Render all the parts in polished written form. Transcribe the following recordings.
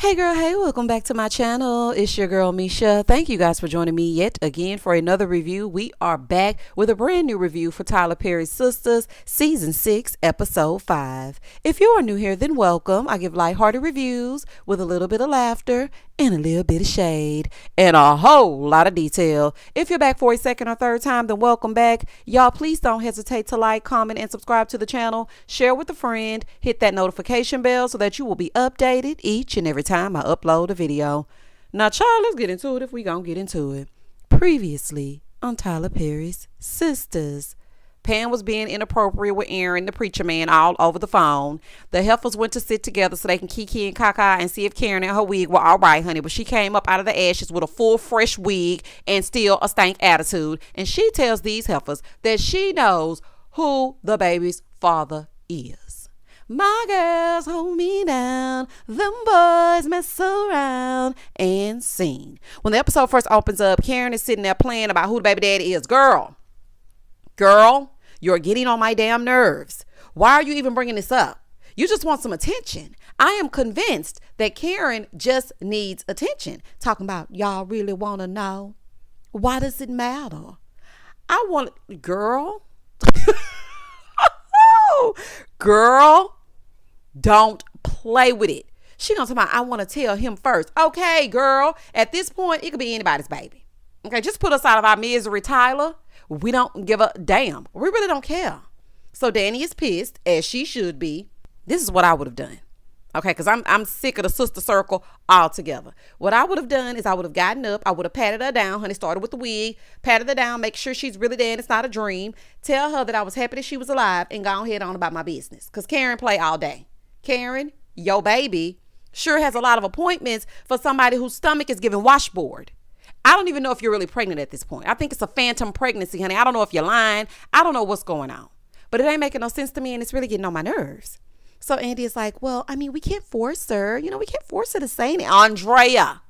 Hey girl, hey, welcome back to my channel. It's your girl Misha. Thank you guys for joining me yet again for another review. We are back with a brand new review for Tyler Perry's Sistas, Season 6, Episode 5. If you are new here, then welcome. I give lighthearted reviews with a little bit of laughter and a little bit of shade and a whole lot of detail. If you're back for a second or third time, then welcome back. Y'all, please don't hesitate to like, comment, and subscribe to the channel. Share with a friend. Hit that notification bell so that you will be updated each and every time I upload a video. Now, child, let's get into it if we gonna get into it. Previously on Tyler Perry's Sistas. Pam was being inappropriate with Aaron, the preacher man, all over the phone. The heifers went to sit together so they can kiki and caca and see if Karen and her wig were all right, honey. But she came up out of the ashes with a full, fresh wig and still a stank attitude. And she tells these heifers that she knows who the baby's father is. My girls hold me down, them boys mess around and sing. When the episode first opens up, Karen is sitting there playing about who the baby daddy is. Girl, you're getting on my damn nerves. Why are you even bringing this up? You just want some attention. I am convinced that Karen just needs attention. Talking about, y'all really want to know? Why does it matter? Girl, don't play with it. She gonna talk about, I want to tell him first. Okay, girl, at this point, it could be anybody's baby. Okay, just put us out of our misery, Tyler. We don't give a damn. We really don't care. So Danny is pissed, as she should be. This is what I would have done. Okay, because I'm sick of the sister circle altogether. What I would have done is I would have gotten up. I would have patted her down. Honey, started with the wig. Patted her down. Make sure she's really there and it's not a dream. Tell her that I was happy that she was alive and go ahead on about my business. Because Karen play all day. Karen, your baby, sure has a lot of appointments for somebody whose stomach is giving washboard. I don't even know if you're really pregnant at this point. I think it's a phantom pregnancy, honey. I don't know if you're lying. I don't know what's going on. But it ain't making no sense to me, and it's really getting on my nerves. So Andy is like, well, I mean, we can't force her. You know, we can't force her to say anything. Andrea,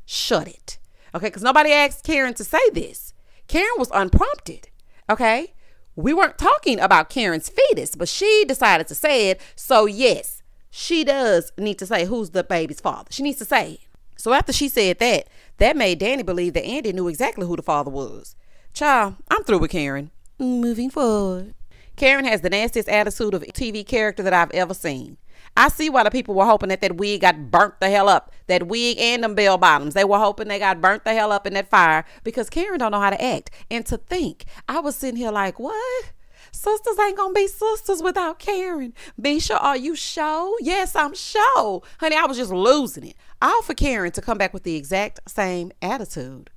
shut it. Okay, because nobody asked Karen to say this. Karen was unprompted. Okay? We weren't talking about Karen's fetus, but she decided to say it. So, yes, she does need to say who's the baby's father. She needs to say it. So after she said that, that made Danny believe that Andy knew exactly who the father was. Child, I'm through with Karen. Moving forward. Karen has the nastiest attitude of a TV character that I've ever seen. I see why the people were hoping that wig got burnt the hell up. That wig and them bell bottoms. They were hoping they got burnt the hell up in that fire because Karen don't know how to act. And to think, I was sitting here like, what? Sisters ain't gonna be sisters without Karen. Misha, are you sure? Yes, I'm sure. Honey, I was just losing it. All for Karen to come back with the exact same attitude.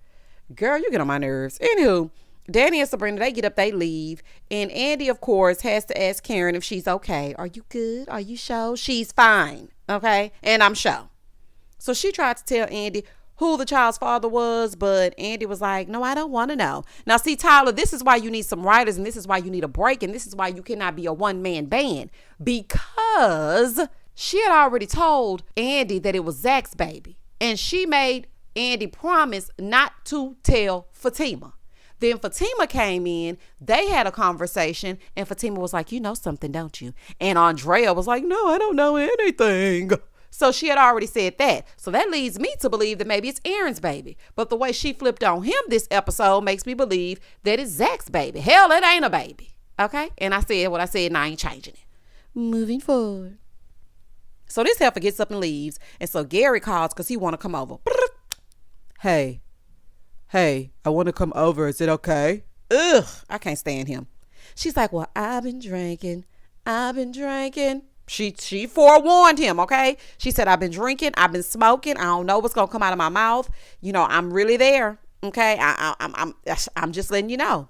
Girl, you get on my nerves. Anywho, Danny and Sabrina, they get up, they leave. And Andy, of course, has to ask Karen if she's okay. Are you good? Are you sure? She's fine. Okay? And I'm sure. So she tried to tell Andy who the child's father was, but Andy was like, no, I don't want to know. Now, see, Tyler, this is why you need some writers, and this is why you need a break, and this is why you cannot be a one-man band, because she had already told Andy that it was Zach's baby, and she made Andy promise not to tell Fatima. Then Fatima came in, they had a conversation, and Fatima was like, you know something, don't you? And Andrea was like, no, I don't know anything. So she had already said that. So that leads me to believe that maybe it's Aaron's baby. But the way she flipped on him this episode makes me believe that it's Zach's baby. Hell, it ain't a baby. Okay? And I said what I said and I ain't changing it. Moving forward. So this heifer gets up and leaves. And so Gary calls because he want to come over. Hey, I want to come over. Is it okay? Ugh, I can't stand him. She's like, well, I've been drinking. She forewarned him, okay? She said, I've been drinking, I've been smoking, I don't know what's gonna come out of my mouth. You know, I'm really there, okay? I'm just letting you know.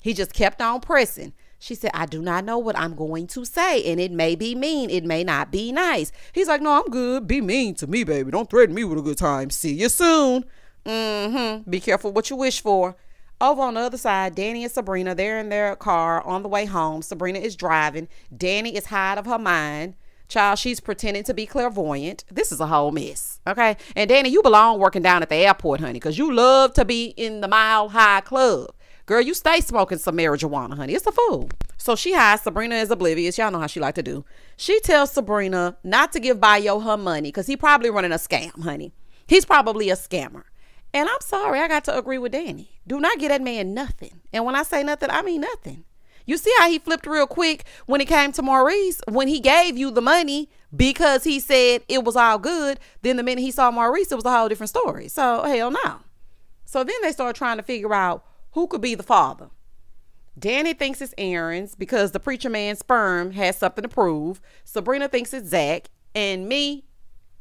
He just kept on pressing. She said, I do not know what I'm going to say, and it may be mean, it may not be nice. He's like, no, I'm good. Be mean to me, baby. Don't threaten me with a good time. See you soon. Be careful what you wish for. Over on the other side, Danny and Sabrina, they're in their car on the way home. Sabrina is driving. Danny is high out of her mind. Child, she's pretending to be clairvoyant. This is a whole mess, okay? And Danny, you belong working down at the airport, honey, because you love to be in the Mile High Club. Girl, you stay smoking some marijuana, honey. It's a fool. So she hides. Sabrina is oblivious. Y'all know how she like to do. She tells Sabrina not to give Bayo her money because he probably running a scam, honey. He's probably a scammer. And I'm sorry, I got to agree with Danny. Do not get that man nothing. And when I say nothing, I mean nothing. You see how he flipped real quick when it came to Maurice, when he gave you the money because he said it was all good. Then the minute he saw Maurice, it was a whole different story. So hell no. So then they start trying to figure out who could be the father. Danny thinks it's Aaron's because the preacher man's sperm has something to prove. Sabrina thinks it's Zach. And me,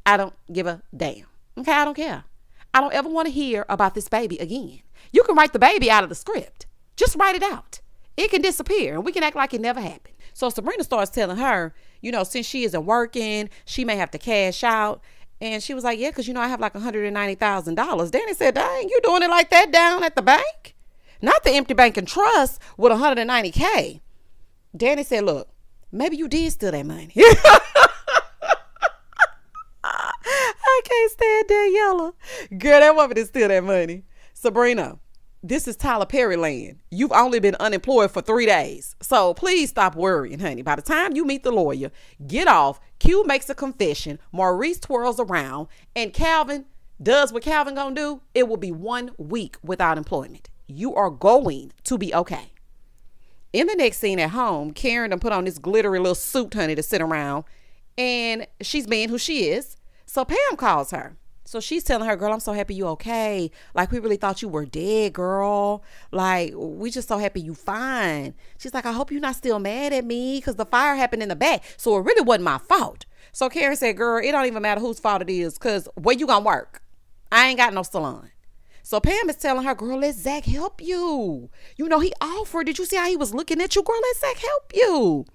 I don't give a damn. Okay, I don't care. I don't ever want to hear about this baby again. You can write the baby out of the script. Just write it out. It can disappear and we can act like it never happened. So Sabrina starts telling her, since she isn't working, she may have to cash out. And she was like, yeah, because, I have like $190,000. Danny said, dang, you doing it like that down at the bank? Not the empty bank and trust with $190K. Danny said, look, maybe you did steal that money. I can't stand Daniela. Girl, that woman did steal that money. Sabrina, this is Tyler Perry land. You've only been unemployed for 3 days. So please stop worrying, honey. By the time you meet the lawyer, get off. Q makes a confession. Maurice twirls around. And Calvin does what Calvin gonna do. It will be 1 week without employment. You are going to be okay. In the next scene at home, Karen done put on this glittery little suit, honey, to sit around. And she's being who she is. So Pam calls her. So she's telling her, girl, I'm so happy you okay. Like, we really thought you were dead, girl. Like, we just so happy you fine. She's like, I hope you're not still mad at me because the fire happened in the back. So it really wasn't my fault. So Karen said, girl, it don't even matter whose fault it is because where you gonna work? I ain't got no salon. So Pam is telling her, girl, let Zach help you. He offered. Did you see how he was looking at you? Girl, let Zach help you.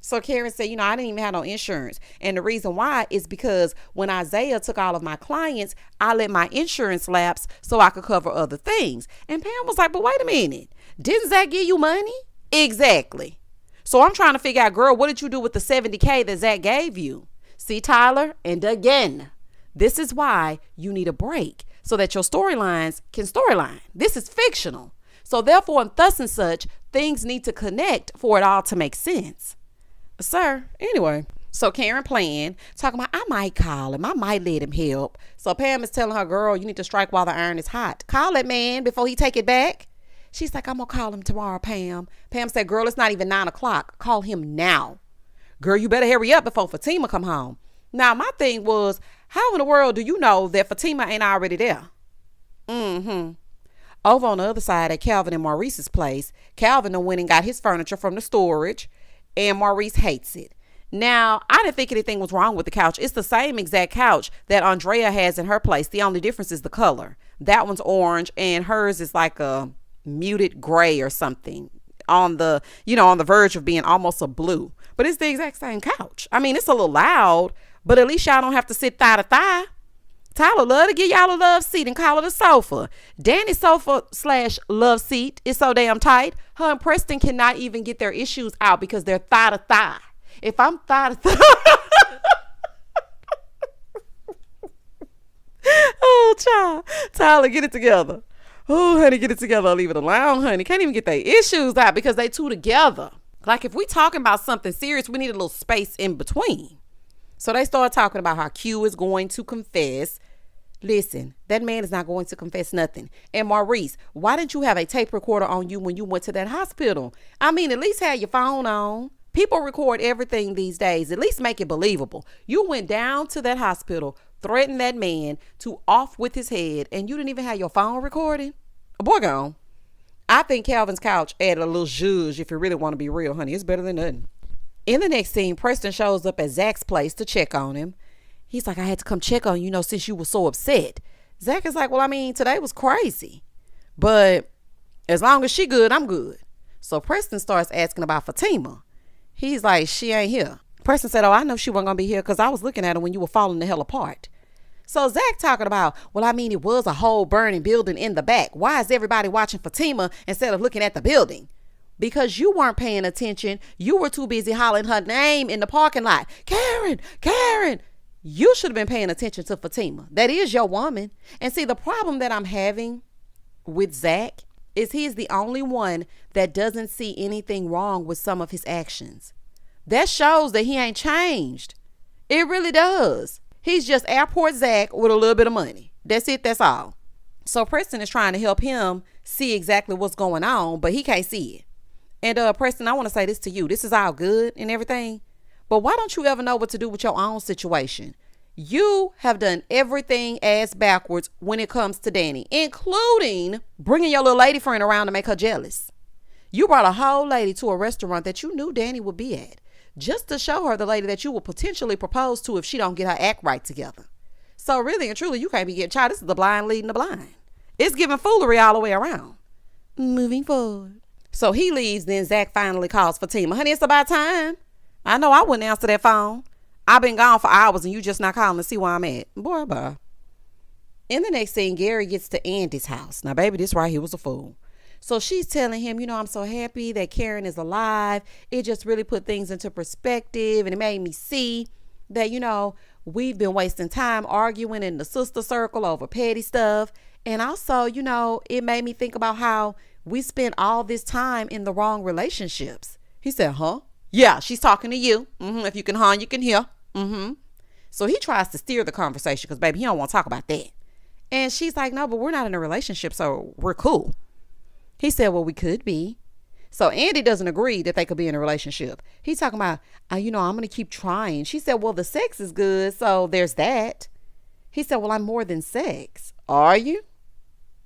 So Karen said, I didn't even have no insurance. And the reason why is because when Isaiah took all of my clients, I let my insurance lapse so I could cover other things. And Pam was like, but wait a minute. Didn't Zach give you money? Exactly. So I'm trying to figure out, girl, what did you do with the $70K that Zach gave you? See, Tyler, and again, this is why you need a break so that your storylines can storyline. This is fictional. So therefore, and thus and such, things need to connect for it all to make sense. Sir, anyway, so Karen playing, talking about, I might call him. I might let him help. So Pam is telling her, girl, you need to strike while the iron is hot. Call that man before he take it back. She's like, I'm going to call him tomorrow, Pam. Pam said, girl, it's not even 9 o'clock. Call him now. Girl, you better hurry up before Fatima come home. Now, my thing was, how in the world do you know that Fatima ain't already there? Over on the other side at Calvin and Maurice's place, Calvin done went and got his furniture from the storage. And Maurice hates it. Now, I didn't think anything was wrong with the couch. It's the same exact couch that Andrea has in her place. The only difference is the color. That one's orange and hers is like a muted gray or something on the verge of being almost a blue. But it's the exact same couch. I mean, it's a little loud, but at least y'all don't have to sit thigh to thigh. Tyler love to give y'all a love seat and call it a sofa. Danny's sofa / love seat is so damn tight. Her and Preston cannot even get their issues out because they're thigh to thigh. If I'm thigh to thigh. Oh, child. Tyler, get it together. Oh, honey, get it together. I'll leave it alone, honey. Can't even get their issues out because they two together. Like, if we talking about something serious, we need a little space in between. So they start talking about how Q is going to confess. Listen, that man is not going to confess nothing. And Maurice, why didn't you have a tape recorder on you when you went to that hospital? I mean, at least have your phone on. People record everything these days. At least make it believable. You went down to that hospital, threatened that man to off with his head, and you didn't even have your phone recording? Boy, gone. I think Calvin's couch added a little zhuzh if you really want to be real, honey. It's better than nothing. In the next scene, Preston shows up at Zach's place to check on him. He's like, I had to come check on you, since you were so upset. Zach is like, well, I mean, today was crazy. But as long as she good, I'm good. So Preston starts asking about Fatima. He's like, she ain't here. Preston said, oh, I know she wasn't going to be here because I was looking at her when you were falling the hell apart. So Zach talking about, well, I mean, it was a whole burning building in the back. Why is everybody watching Fatima instead of looking at the building? Because you weren't paying attention. You were too busy hollering her name in the parking lot. Karen, Karen. You should have been paying attention to Fatima. That is your woman. And see, the problem that I'm having with Zach is he's the only one that doesn't see anything wrong with some of his actions. That shows that he ain't changed. It really does. He's just Airport Zach with a little bit of money. That's it. That's all. So Preston is trying to help him see exactly what's going on, but he can't see it. And Preston, I want to say this to you. This is all good and everything, but why don't you ever know what to do with your own situation? You have done everything ass backwards when it comes to Danny, including bringing your little lady friend around to make her jealous. You brought a whole lady to a restaurant that you knew Danny would be at, just to show her the lady that you will potentially propose to if she don't get her act right together. So really and truly, you can't be getting child. This is the blind leading the blind. It's giving foolery all the way around. Moving forward. So he leaves, then Zach finally calls Fatima. Honey, it's about time. I know I wouldn't answer that phone. I've been gone for hours and you just not calling to see where I'm at. Boy, bye. In the next scene, Gary gets to Andy's house. Now, baby, this right here was a fool. So she's telling him, I'm so happy that Karen is alive. It just really put things into perspective. And it made me see that, we've been wasting time arguing in the sister circle over petty stuff. And also, it made me think about how we spent all this time in the wrong relationships. He said, huh? Yeah, she's talking to you. If you can you can hear. So he tries to steer the conversation because, baby, he don't want to talk about that. And she's like, no, but we're not in a relationship, so we're cool. He said, well, we could be. So Andy doesn't agree that they could be in a relationship. He's talking about, I'm going to keep trying. She said, well, the sex is good, so there's that. He said, well, I'm more than sex. Are you?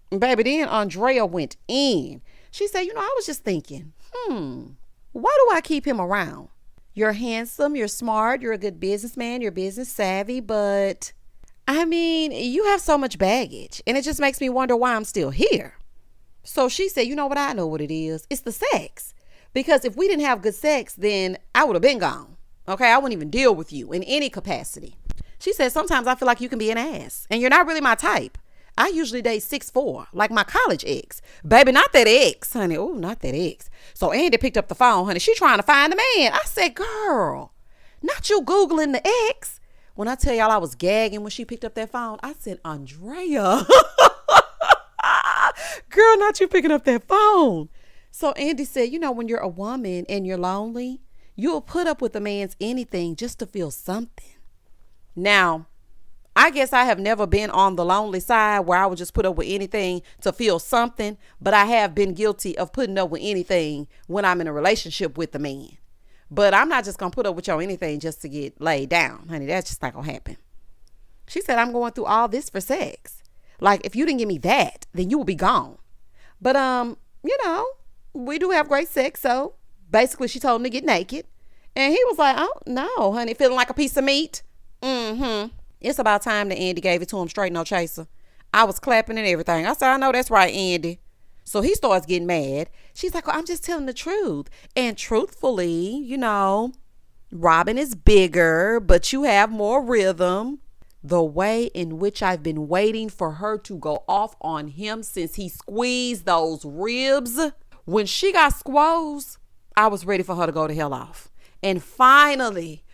Baby, then Andrea went in. She said, I was just thinking, why do I keep him around? You're handsome, you're smart, you're a good businessman, you're business savvy, but you have so much baggage and it just makes me wonder why I'm still here. So she said, you know what? I know what it is. It's the sex. Because if we didn't have good sex, then I would have been gone. Okay. I wouldn't even deal with you in any capacity. She said, sometimes I feel like you can be an ass and you're not really my type. I usually date 6'4", like my college ex. Baby, not that ex, honey. Oh, not that ex. So Andy picked up the phone, honey. She trying to find the man. I said, girl, not you Googling the ex. When I tell y'all I was gagging when she picked up that phone, I said, Andrea. Girl, not you picking up that phone. So Andy said, when you're a woman and you're lonely, you'll put up with a man's anything just to feel something. Now, I guess I have never been on the lonely side where I would just put up with anything to feel something, but I have been guilty of putting up with anything when I'm in a relationship with a man. But I'm not just going to put up with y'all anything just to get laid down, honey. That's just not going to happen. She said, I'm going through all this for sex. Like, if you didn't give me that, then you will be gone. But, we do have great sex. So basically she told him to get naked. And he was like, oh, no, honey, feeling like a piece of meat. It's about time that Andy gave it to him straight, no chaser. I was clapping and everything. I said, I know that's right, Andy. So he starts getting mad. She's like, well, I'm just telling the truth. And truthfully, Robin is bigger, but you have more rhythm. The way in which I've been waiting for her to go off on him since he squeezed those ribs. When she got squoze, I was ready for her to go to hell off. And finally,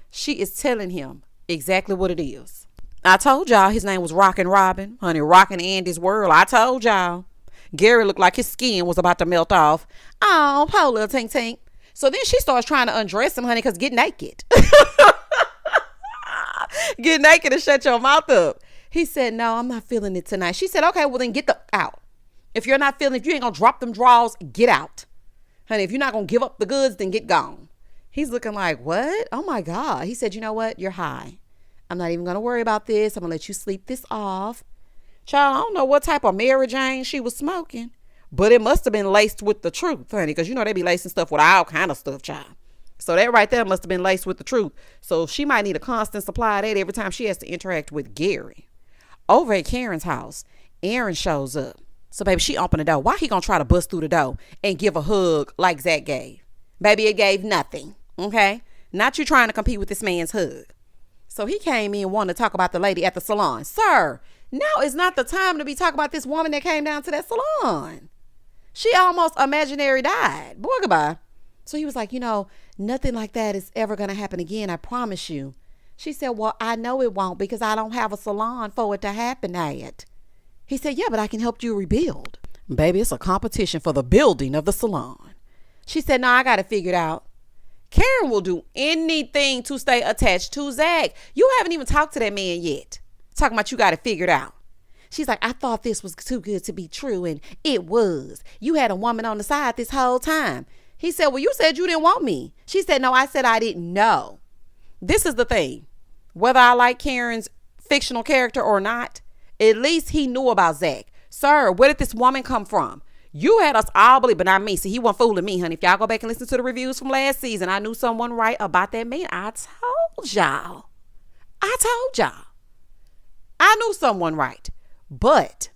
she is telling him exactly what it is. I told y'all his name was Rockin' Robin. Honey, rockin' Andy's world. I told y'all. Gary looked like his skin was about to melt off. Oh, poor little tink tink. So then she starts trying to undress him, honey, because get naked. Get naked and shut your mouth up. He said, no, I'm not feeling it tonight. She said, okay, well then get the out. If you ain't going to drop them drawers, get out. Honey, if you're not going to give up the goods, then get gone. He's looking like, what? Oh my God. He said, you know what? You're high. I'm not even going to worry about this. I'm going to let you sleep this off. Child, I don't know what type of Mary Jane she was smoking, but it must have been laced with the truth, honey, because they be lacing stuff with all kind of stuff, child. So that right there must have been laced with the truth. So she might need a constant supply of that every time she has to interact with Gary. Over at Karen's house, Aaron shows up. So baby, she opened the door. Why he gonna try to bust through the door and give a hug like Zach gave? Baby, it gave nothing. Okay? Not you trying to compete with this man's hug. So he came in wanting to talk about the lady at the salon. Sir, now is not the time to be talking about this woman that came down to that salon. She almost imaginary died. Boy, goodbye. So he was like, nothing like that is ever going to happen again. I promise you. She said, well, I know it won't because I don't have a salon for it to happen at. He said, yeah, but I can help you rebuild. Baby, it's a competition for the building of the salon. She said, no, I got it figured out. Karen will do anything to stay attached to Zach. You haven't even talked to that man yet. Talking about you got it figured out. She's like, I thought this was too good to be true, and it was. You had a woman on the side this whole time. He said, well, you said you didn't want me. She said, no, I said I didn't know. This is the thing. Whether I like Karen's fictional character or not, at least he knew about Zach. Sir, where did this woman come from? You had us all believe, but not me. See, he wasn't fooling me, honey. If y'all go back and listen to the reviews from last season, I knew someone right about that man. I told y'all. I knew someone right. But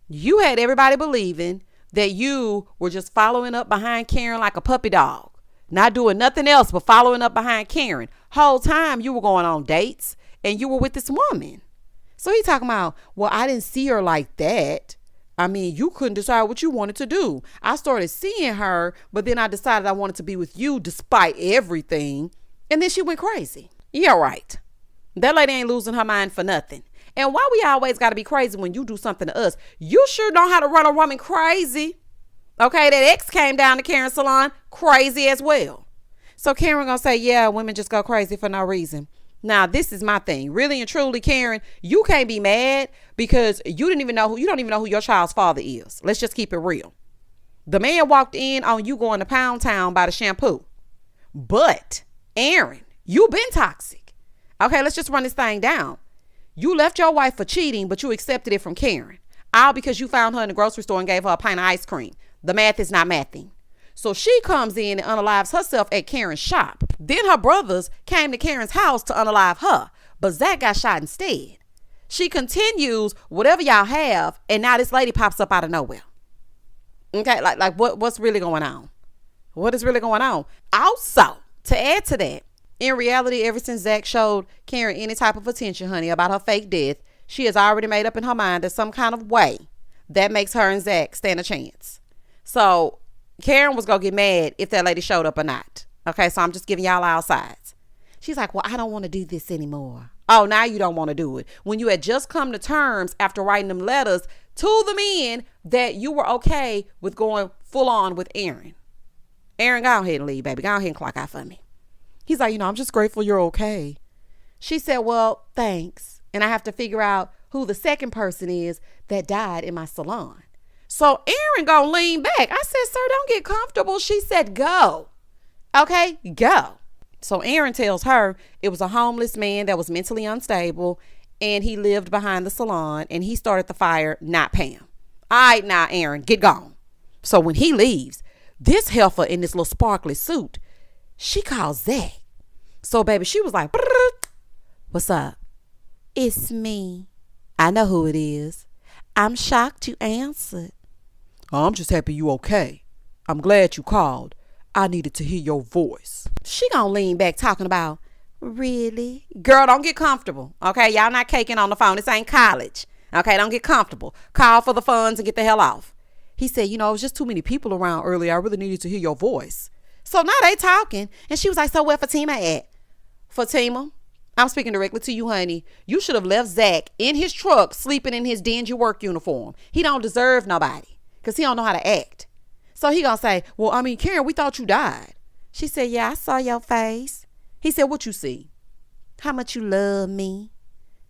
you had everybody believing that you were just following up behind Karen like a puppy dog. Not doing nothing else but following up behind Karen. Whole time you were going on dates and you were with this woman. So he talking about, well, I didn't see her like that. I mean, you couldn't decide what you wanted to do. I started seeing her, but then I decided I wanted to be with you despite everything. And then she went crazy. Yeah, right. That lady ain't losing her mind for nothing. And why we always got to be crazy when you do something to us? You sure know how to run a woman crazy. Okay, that ex came down to Karen's salon crazy as well. So Karen gonna say, yeah, women just go crazy for no reason. Now, this is my thing. Really and truly, Karen, you can't be mad because you don't even know who your child's father is. Let's just keep it real. The man walked in on you going to Pound Town by the shampoo. But, Aaron, you been toxic. Okay, let's just run this thing down. You left your wife for cheating, but you accepted it from Karen. All because you found her in the grocery store and gave her a pint of ice cream. The math is not mathing. So she comes in and unalives herself at Karen's shop. Then her brothers came to Karen's house to unalive her, but Zach got shot instead. She continues whatever y'all have, and now this lady pops up out of nowhere. Okay, like what's really going on? What is really going on? Also, to add to that, in reality, ever since Zach showed Karen any type of attention, honey, about her fake death, she has already made up in her mind that some kind of way that makes her and Zach stand a chance. So Karen was going to get mad if that lady showed up or not. Okay, so I'm just giving y'all all sides. She's like, well, I don't want to do this anymore. Oh, now you don't want to do it. When you had just come to terms after writing them letters to the men that you were okay with going full on with Aaron. Aaron, go ahead and leave, baby. Go ahead and clock out for me. He's like, I'm just grateful you're okay. She said, well, thanks. And I have to figure out who the second person is that died in my salon. So Aaron gonna lean back. I said, sir, don't get comfortable. She said, go. Okay, go. So Aaron tells her it was a homeless man that was mentally unstable and he lived behind the salon and he started the fire, not Pam. All right, now, Aaron, get gone. So when he leaves, this heifer in this little sparkly suit, she calls Zach. So, baby, she was like, what's up? It's me. I know who it is. I'm shocked you answered. I'm just happy you okay. I'm glad you called. I needed to hear your voice. She gonna lean back talking about, really? Girl, don't get comfortable. Okay, y'all not caking on the phone. This ain't college. Okay, don't get comfortable. Call for the funds and get the hell off. He said, it was just too many people around earlier. I really needed to hear your voice. So now they talking. And she was like, so where Fatima at? Fatima, I'm speaking directly to you, honey. You should have left Zach in his truck sleeping in his dingy work uniform. He don't deserve nobody because he don't know how to act. So he gonna say, well, Karen, we thought you died. She said, yeah, I saw your face. He said, what you see? How much you love me.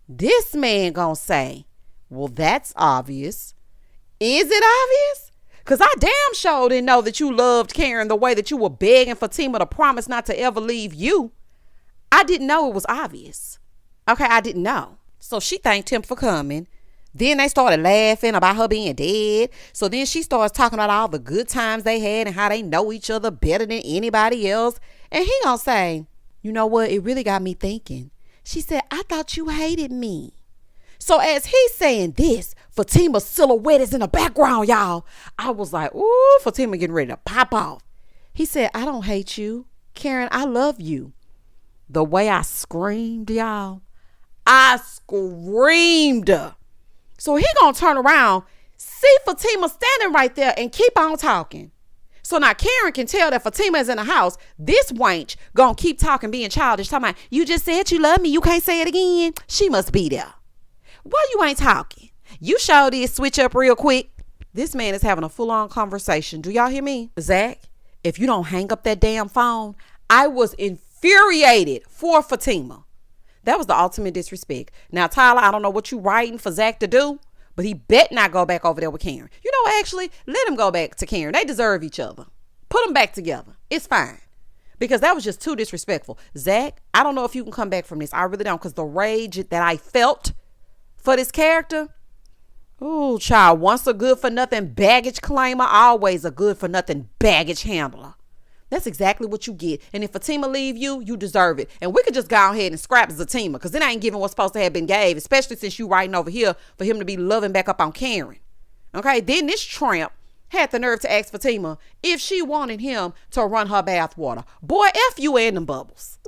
This man gonna say, well, that's obvious. Is it obvious? Because I damn sure didn't know that you loved Karen the way that you were begging Fatima to promise not to ever leave you. I didn't know it was obvious. Okay, I didn't know. So she thanked him for coming. Then they started laughing about her being dead. So then she starts talking about all the good times they had and how they know each other better than anybody else. And he gonna say, you know what? It really got me thinking. She said, I thought you hated me. So as he's saying this, Fatima's silhouette is in the background, y'all. I was like, ooh, Fatima getting ready to pop off. He said, I don't hate you. Karen, I love you. The way I screamed, y'all. I screamed. So he gonna turn around, see Fatima standing right there and keep on talking. So now Karen can tell that Fatima is in the house. This wench gonna keep talking, being childish, talking about, you just said you love me. You can't say it again. She must be there. Why you ain't talking? You sure did switch up real quick. This man is having a full-on conversation. Do y'all hear me? Zach, if you don't hang up that damn phone, I was infuriated for Fatima. That was the ultimate disrespect. Now, Tyler, I don't know what you writing for Zach to do, but he bet not go back over there with Karen. You know, actually, let him go back to Karen. They deserve each other. Put them back together. It's fine. Because that was just too disrespectful. Zach, I don't know if you can come back from this. I really don't. Because the rage that I felt for this character. Ooh, child. Once a good for nothing baggage claimer, always a good for nothing baggage handler. That's exactly what you get. And if Fatima leave you, you deserve it. And we could just go ahead and scrap Fatima, because it ain't giving what's supposed to have been gave, especially since you writing over here for him to be loving back up on Karen. Okay, then this tramp had the nerve to ask Fatima if she wanted him to run her bath water. Boy, F you and them bubbles.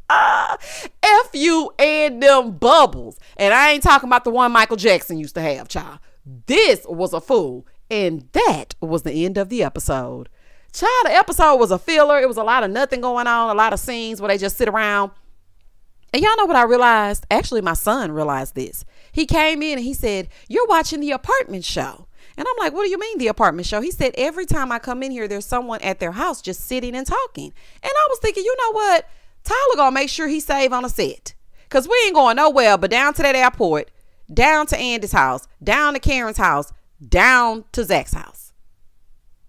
F you and them bubbles. And I ain't talking about the one Michael Jackson used to have, child. This was a fool. And that was the end of the episode. Child, the episode was a filler. It was a lot of nothing going on, a lot of scenes where they just sit around. And y'all know what I realized? Actually, my son realized this. He came in and he said, "You're watching the apartment show." And I'm like, "What do you mean the apartment show?" He said, "Every time I come in here, there's someone at their house just sitting and talking." And I was thinking, you know what? Tyler gonna make sure he save on a set. Because we ain't going nowhere but down to that airport, down to Andy's house, down to Karen's house, down to Zach's house.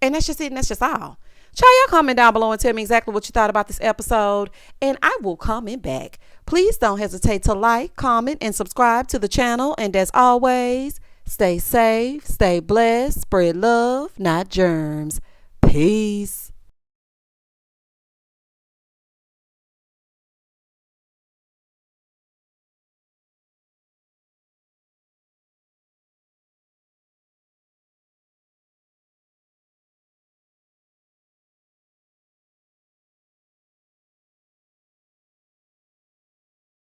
And that's just it, and that's just all. Y'all comment down below and tell me exactly what you thought about this episode, and I will comment back. Please don't hesitate to like, comment, and subscribe to the channel. And as always, stay safe, stay blessed, spread love, not germs. Peace.